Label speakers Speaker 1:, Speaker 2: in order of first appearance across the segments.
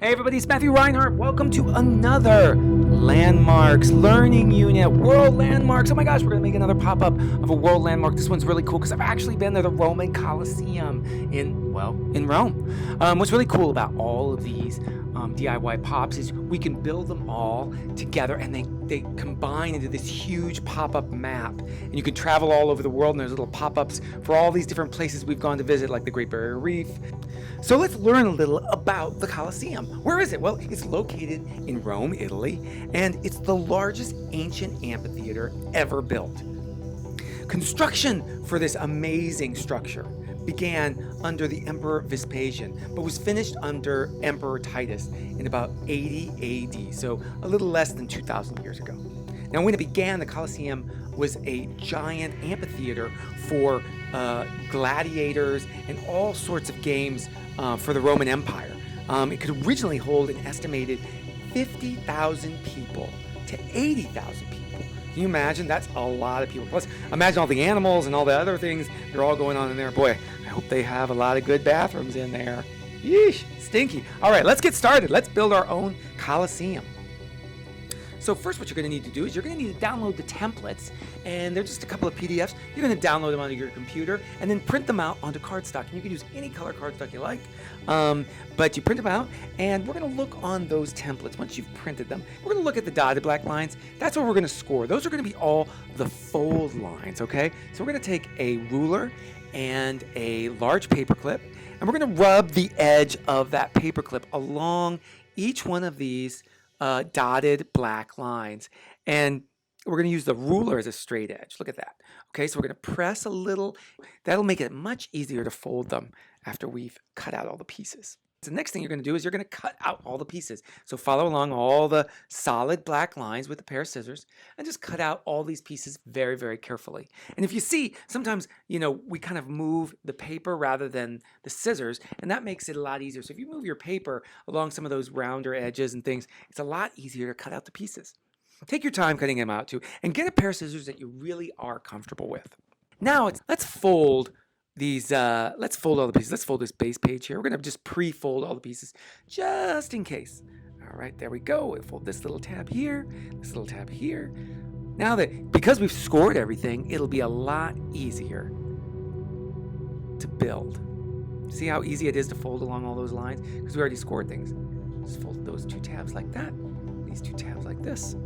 Speaker 1: Hey everybody, it's Matthew Reinhart. Welcome to another Landmarks Learning Unit, World Landmarks. Oh my gosh, we're going to make another pop-up of a world landmark. This one's really cool because I've actually been to the Roman Colosseum in Rome. What's really cool about all of these DIY pops is we can build them all together and they combine into this huge pop-up map. And you can travel all over the world and there's little pop-ups for all these different places we've gone to visit, like the Great Barrier Reef. So let's learn a little about the Colosseum. Where is it? Well, it's located in Rome, Italy, and it's the largest ancient amphitheater ever built. Construction for this amazing structure began under the Emperor Vespasian, but was finished under Emperor Titus in about 80 AD, so a little less than 2,000 years ago. Now, when it began, the Colosseum was a giant amphitheater for gladiators and all sorts of games for the Roman Empire. It could originally hold an estimated 50,000 people to 80,000 people. Can you imagine? That's a lot of people. Plus, imagine all the animals and all the other things that are all going on in there. Boy, I hope they have a lot of good bathrooms in there. Yeesh, stinky. All right, let's get started. Let's build our own Colosseum. So first what you're going to need to do is you're going to need to download the templates, and they're just a couple of PDFs. You're going to download them onto your computer and then print them out onto cardstock. And you can use any color cardstock you like, but you print them out, and we're going to look on those templates. Once you've printed them, we're going to look at the dotted black lines. That's what we're going to score. Those are going to be all the fold lines, okay? So we're going to take a ruler and a large paper clip, and we're going to rub the edge of that paper clip along each one of these dotted black lines, and we're going to use the ruler as a straight edge. Look at that. Okay, so we're going to press a little. That'll make it much easier to fold them after we've cut out all the pieces. So the next thing you're going to do is you're going to cut out all the pieces. So follow along all the solid black lines with a pair of scissors and just cut out all these pieces very, very carefully. And if you see, sometimes, we kind of move the paper rather than the scissors, and that makes it a lot easier. So if you move your paper along some of those rounder edges and things, it's a lot easier to cut out the pieces. Take your time cutting them out too, and get a pair of scissors that you really are comfortable with. Now let's fold these, let's fold all the pieces. Let's fold this base page here. We're going to just pre-fold all the pieces just in case. All right, there we go. We'll fold this little tab here, this little tab here. Now because we've scored everything, it'll be a lot easier to build. See how easy it is to fold along all those lines? Because we already scored things. Just fold those two tabs like that, these two tabs like this.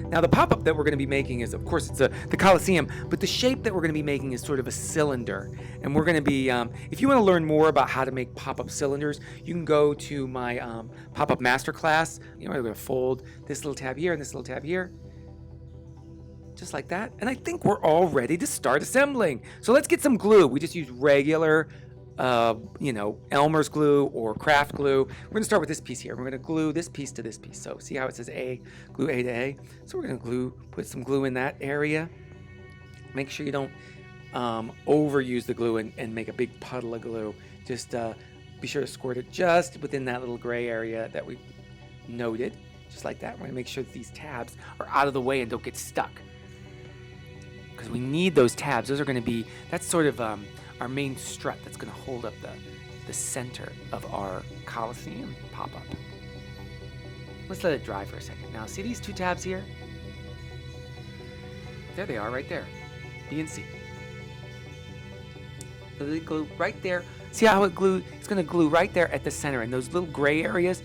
Speaker 1: Now the pop-up that we're going to be making is, of course, it's the Colosseum, but the shape that we're going to be making is sort of a cylinder. And we're going to be, if you want to learn more about how to make pop-up cylinders, you can go to my pop-up masterclass. We're going to fold this little tab here and this little tab here, just like that. And I think we're all ready to start assembling. So let's get some glue. We just use regular Elmer's glue or craft glue. We're going to start with this piece here. We're going to glue this piece to this piece. So see how it says A, glue A to A. So we're going to put some glue in that area. Make sure you don't overuse the glue and make a big puddle of glue. Just be sure to squirt it just within that little gray area that we noted, just like that. We're going to make sure that these tabs are out of the way and don't get stuck, because we need those tabs. Those are going to be, that's sort of our main strut that's going to hold up the center of our Colosseum pop-up. Let's let it dry for a second. Now, see these two tabs here? There they are, right there. B and C. So they glue right there. See how it's going to glue right there at the center. And those little gray areas,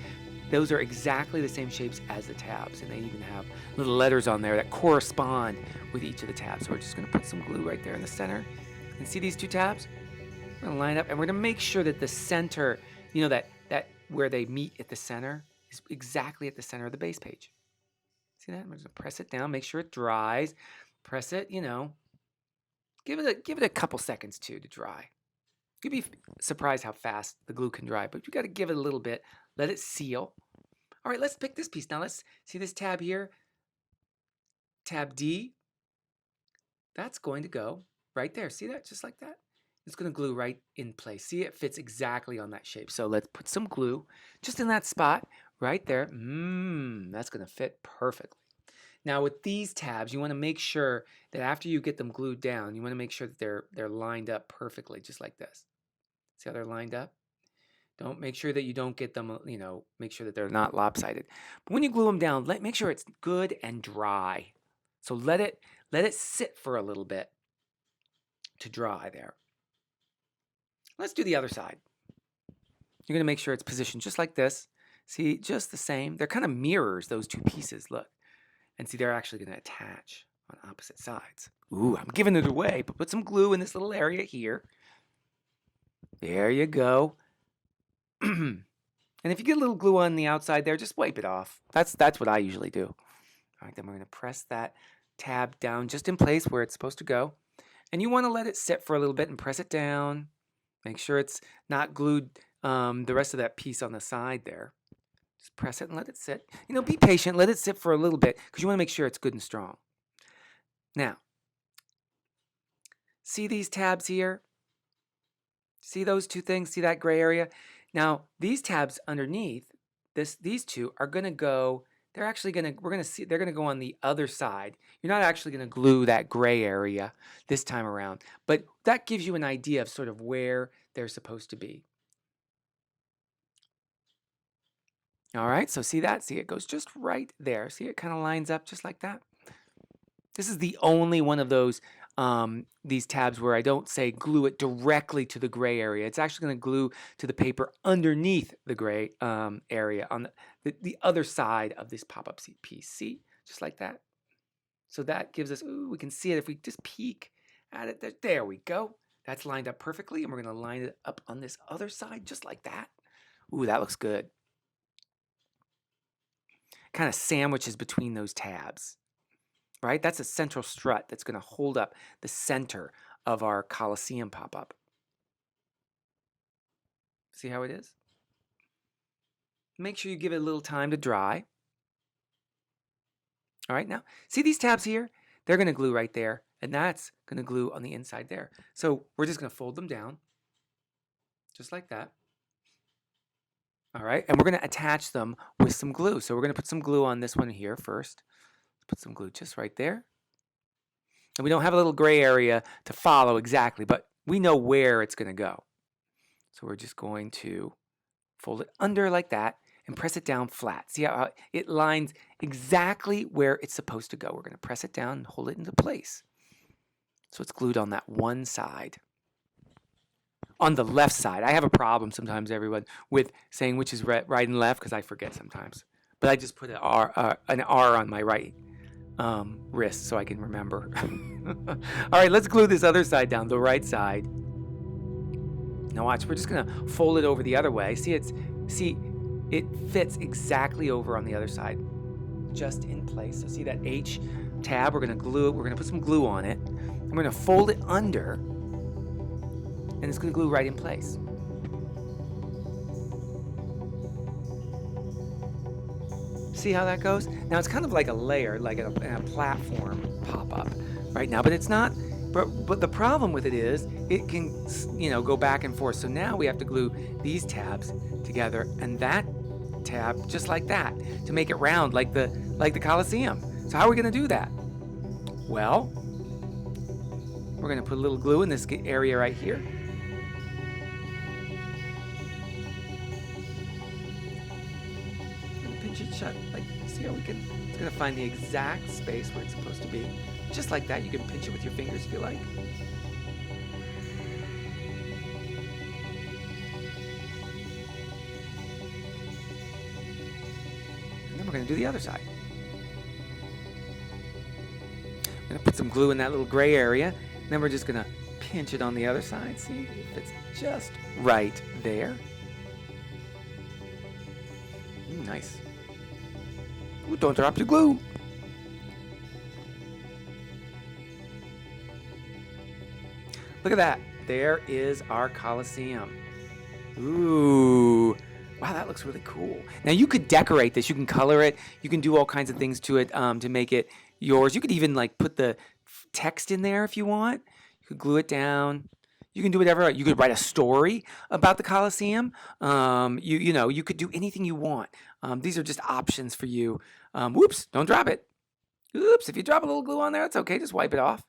Speaker 1: those are exactly the same shapes as the tabs. And they even have little letters on there that correspond with each of the tabs. So we're just going to put some glue right there in the center. And see these two tabs? We're going to line up, and we're going to make sure that the center, that where they meet at the center is exactly at the center of the base page. See that? I'm just going to press it down, make sure it dries. Press it, give it a couple seconds too to dry. You'd be surprised how fast the glue can dry, but you got to give it a little bit, let it seal. All right, let's pick this piece. Now let's see this tab here, tab D. That's going to go right there. See that? Just like that. It's going to glue right in place. See, it fits exactly on that shape. So let's put some glue just in that spot right there. That's going to fit perfectly. Now with these tabs, you want to make sure that after you get them glued down, you want to make sure that they're lined up perfectly, just like this. See how they're lined up? Don't make sure that you don't get them, make sure that they're not lopsided. But when you glue them down, make sure it's good and dry. So let it sit for a little bit to dry there. Let's do the other side. You're going to make sure it's positioned just like this. See, just the same. They're kind of mirrors, those two pieces, look. And see, they're actually going to attach on opposite sides. Ooh, I'm giving it away, but put some glue in this little area here. There you go. And if you get a little glue on the outside there, just wipe it off. That's what I usually do. All right, then we're going to press that tab down just in place where it's supposed to go. And you want to let it sit for a little bit and press it down. Make sure it's not glued the rest of that piece on the side there. Just press it and let it sit. Be patient. Let it sit for a little bit because you want to make sure it's good and strong. Now, see these tabs here? See those two things? See that gray area? Now, these tabs underneath, these two are going to go, they're going to go on the other side. You're not actually going to glue that gray area this time around, but that gives you an idea of sort of where they're supposed to be. All right, so see that? See, it goes just right there. See, it kind of lines up just like that. This is the only one of those, these tabs where I don't say glue it directly to the gray area. It's actually going to glue to the paper underneath the gray area on the other side of this pop-up piece. See, just like that. So that gives us, ooh, we can see it if we just peek at it. There we go. That's lined up perfectly, and we're going to line it up on this other side just like that. Ooh, that looks good. Kind of sandwiches between those tabs. Right? That's a central strut that's going to hold up the center of our Colosseum pop-up. See how it is? Make sure you give it a little time to dry. All right, now, see these tabs here? They're going to glue right there, and that's going to glue on the inside there. So we're just going to fold them down, just like that. All right, and we're going to attach them with some glue. So we're going to put some glue on this one here first. Put some glue just right there. And we don't have a little gray area to follow exactly, but we know where it's going to go. So we're just going to fold it under like that and press it down flat. See how it lines exactly where it's supposed to go. We're going to press it down and hold it into place. So it's glued on that one side. On the left side, I have a problem sometimes, everyone, with saying which is right and left because I forget sometimes. But I just put an R on my right wrist so I can remember. All right, let's glue this other side down, the right side. Now watch, we're just gonna fold it over the other way. See, it fits exactly over on the other side, just in place. So see that H tab? We're gonna glue it. We're gonna put some glue on it. And we're gonna fold it under, and it's gonna glue right in place. See how that goes? Now it's kind of like a layer, like in a platform pop-up right now, but it's not. But the problem with it is it can, go back and forth. So now we have to glue these tabs together and that tab just like that to make it round, like the Colosseum. So how are we going to do that? Well, we're going to put a little glue in this area right here. Pinch it shut, see how it's going to find the exact space where it's supposed to be. Just like that, you can pinch it with your fingers if you like. And then we're going to do the other side. I'm going to put some glue in that little gray area, and then we're just going to pinch it on the other side. See, it fits just right there. Nice. Ooh, don't drop your glue. Look at that. There is our Colosseum. Ooh. Wow, that looks really cool. Now, you could decorate this. You can color it. You can do all kinds of things to it to make it yours. You could even, put the text in there if you want. You could glue it down. You can do whatever. You could write a story about the Colosseum. You could do anything you want. These are just options for you. Whoops, don't drop it. Oops, if you drop a little glue on there, it's okay. Just wipe it off.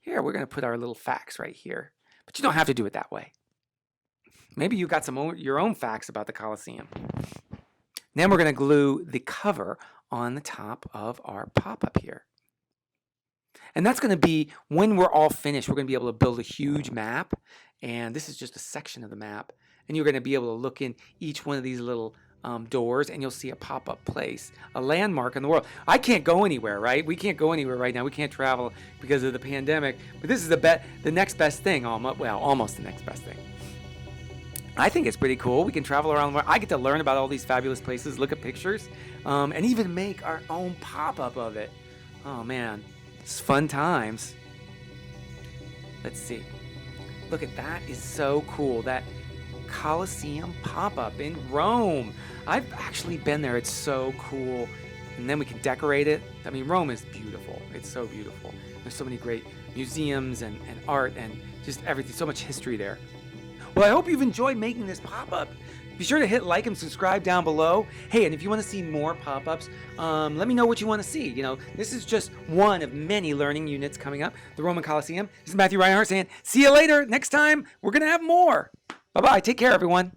Speaker 1: Here, we're going to put our little facts right here. But you don't have to do it that way. Maybe you got your own facts about the Colosseum. Then we're going to glue the cover on the top of our pop-up here. And that's going to be, when we're all finished, we're going to be able to build a huge map. And this is just a section of the map. And you're going to be able to look in each one of these little doors, and you'll see a pop-up place, a landmark in the world. I can't go anywhere, right? We can't go anywhere right now. We can't travel because of the pandemic. But this is the next best thing, almost the next best thing. I think it's pretty cool. We can travel around the world. I get to learn about all these fabulous places, look at pictures, and even make our own pop-up of it. Oh, man. It's fun times. Let's see. Look at that. Is so cool. That Colosseum pop-up in Rome. I've actually been there. It's so cool. And then we can decorate it. I mean, Rome is beautiful. It's so beautiful. There's so many great museums and art and just everything. So much history there. Well, I hope you've enjoyed making this pop-up. Be sure to hit like and subscribe down below. Hey, and if you want to see more pop-ups, let me know what you want to see. You know, this is just one of many learning units coming up. The Roman Colosseum. This is Matthew Reinhart saying, see you later. Next time, we're going to have more. Bye-bye. Take care, everyone.